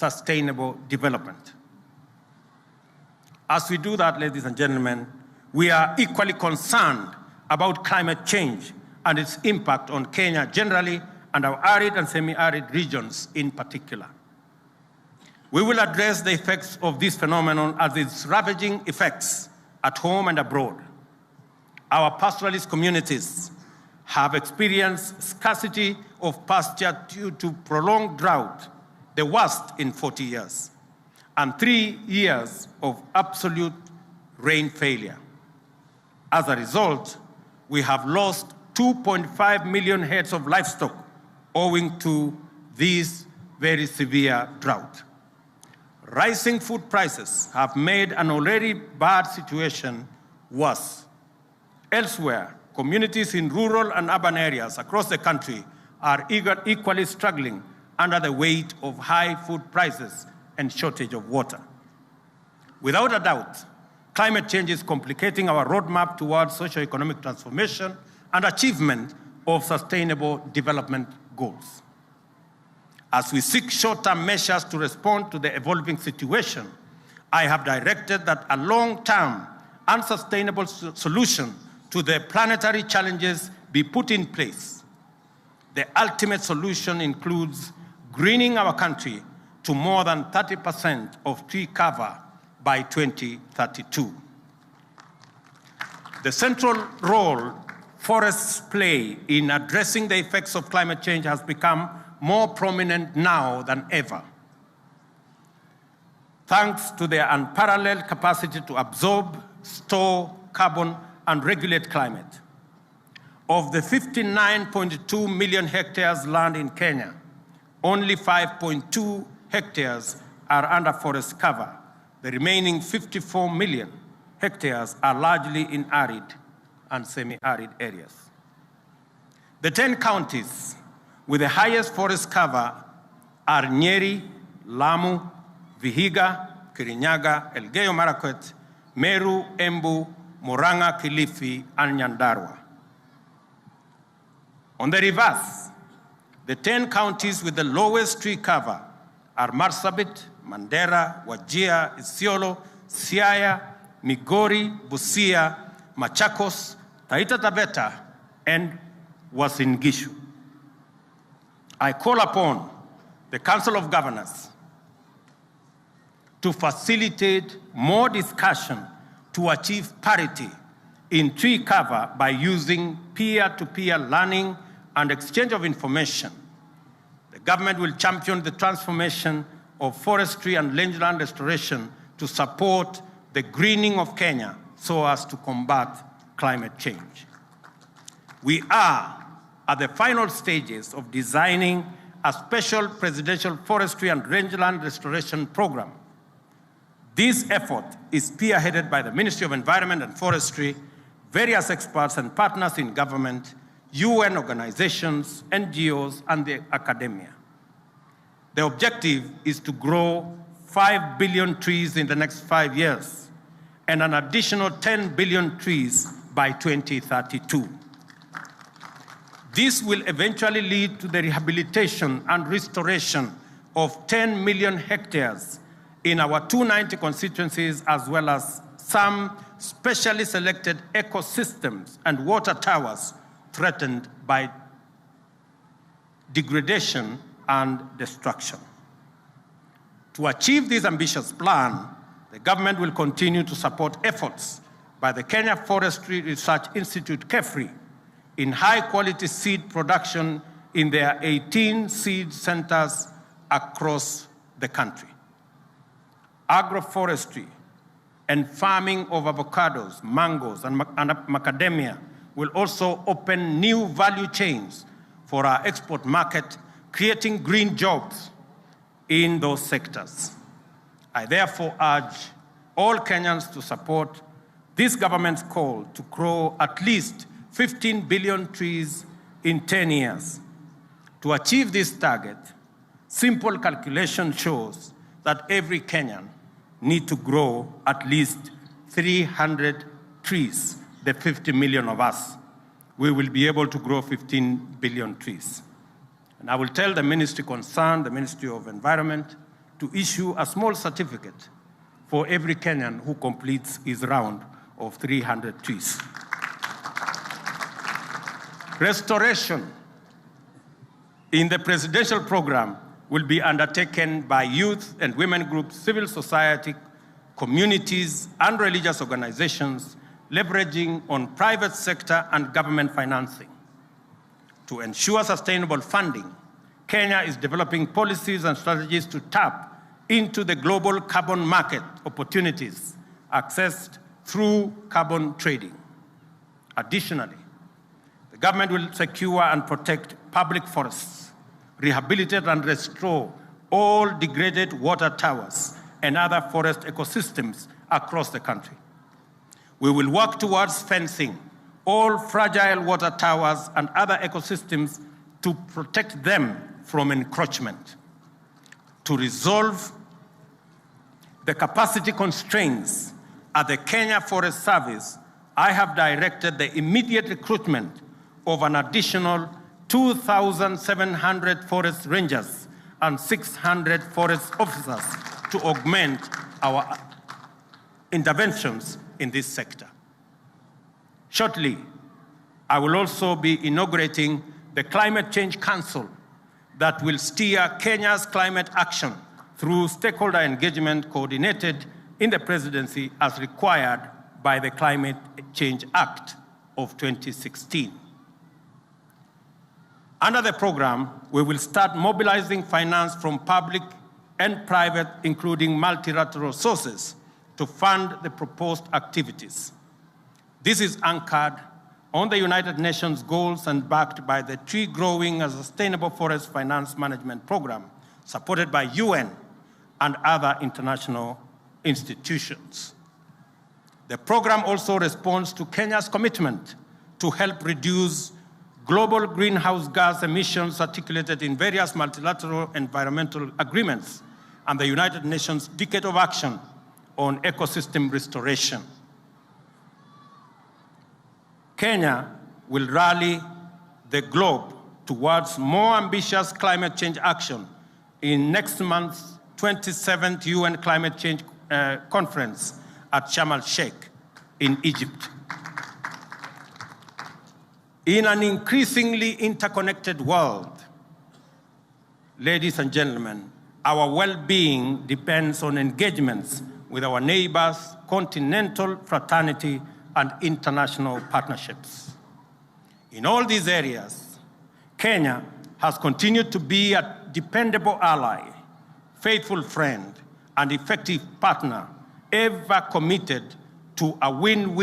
sustainable development. As we do that, ladies and gentlemen, we are equally concerned about climate change and its impact on Kenya generally and our arid and semi-arid regions in particular. We will address the effects of this phenomenon as its ravaging effects at home and abroad. Our pastoralist communities have experienced scarcity of pasture due to prolonged drought, the worst in 40 years, and 3 years of absolute rain failure. As a result, we have lost 2.5 million heads of livestock owing to this very severe drought. Rising food prices have made an already bad situation worse. Elsewhere, communities in rural and urban areas across the country are equally struggling under the weight of high food prices and shortage of water. Without a doubt, climate change is complicating our roadmap towards socio-economic transformation and achievement of sustainable development goals. As we seek short-term measures to respond to the evolving situation, I have directed that a long-term and sustainable solution to the planetary challenges be put in place. The ultimate solution includes greening our country to more than 30% of tree cover by 2032. The central role forests play in addressing the effects of climate change has become more prominent now than ever, thanks to their unparalleled capacity to absorb, store carbon, and regulate climate. Of the 59.2 million hectares land in Kenya, only 5.2 hectares are under forest cover. The remaining 54 million hectares are largely in arid and semi-arid areas. The 10 counties with the highest forest cover are Nyeri, Lamu, Vihiga, Kirinyaga, Elgeyo Marakwet, Meru, Embu, Murang'a, Kilifi, and Nyandarua. On the reverse, the 10 counties with the lowest tree cover are Marsabit, Mandera, Wajir, Isiolo, Siaya, Migori, Busia, Machakos, Taita Taveta, and Uasin Gishu. I call upon the Council of Governors to facilitate more discussion to achieve parity in tree cover by using peer-to-peer learning and exchange of information. The government will champion the transformation of forestry and rangeland restoration to support the greening of Kenya so as to combat climate change. We are at the final stages of designing a special presidential forestry and rangeland restoration program. This effort is spearheaded by the Ministry of Environment and Forestry, various experts and partners in government, UN organizations, NGOs, and the academia. The objective is to grow 5 billion trees in the next 5 years and an additional 10 billion trees by 2032. This will eventually lead to the rehabilitation and restoration of 10 million hectares in our 290 constituencies, as well as some specially selected ecosystems and water towers threatened by degradation and destruction. To achieve this ambitious plan, the government will continue to support efforts by the Kenya Forestry Research Institute, KEFRI, in high-quality seed production in their 18 seed centers across the country. Agroforestry and farming of avocados, mangoes, and macadamia will also open new value chains for our export market, creating green jobs in those sectors. I therefore urge all Kenyans to support this government's call to grow at least 15 billion trees in 10 years. To achieve this target, simple calculation shows that every Kenyan needs to grow at least 300 trees, the 50 million of us. We will be able to grow 15 billion trees. And I will tell the ministry concerned, the Ministry of Environment, to issue a small certificate for every Kenyan who completes his round of 300 trees. Restoration in the presidential program will be undertaken by youth and women groups, civil society, communities, and religious organizations, leveraging on private sector and government financing. To ensure sustainable funding, Kenya is developing policies and strategies to tap into the global carbon market opportunities accessed through carbon trading. Additionally, the government will secure and protect public forests, rehabilitate and restore all degraded water towers and other forest ecosystems across the country. We will work towards fencing all fragile water towers and other ecosystems to protect them from encroachment. To resolve the capacity constraints at the Kenya Forest Service, I have directed the immediate recruitment of an additional 2,700 forest rangers and 600 forest officers to augment our interventions in this sector. Shortly, I will also be inaugurating the Climate Change Council that will steer Kenya's climate action through stakeholder engagement coordinated in the presidency as required by the Climate Change Act of 2016. Under the program, we will start mobilizing finance from public and private, including multilateral sources, to fund the proposed activities. This is anchored on the United Nations goals and backed by the Tree Growing and Sustainable Forest Finance Management Program, supported by UN and other international institutions. The program also responds to Kenya's commitment to help reduce global greenhouse gas emissions articulated in various multilateral environmental agreements and the United Nations Decade of Action on Ecosystem Restoration. Kenya will rally the globe towards more ambitious climate change action in next month's 27th UN Climate Change Conference at Sharm el-Sheikh in Egypt. In an increasingly interconnected world, ladies and gentlemen, our well-being depends on engagements with our neighbors, continental fraternity, and international partnerships. In all these areas, Kenya has continued to be a dependable ally, faithful friend, and effective partner, ever committed to a win-win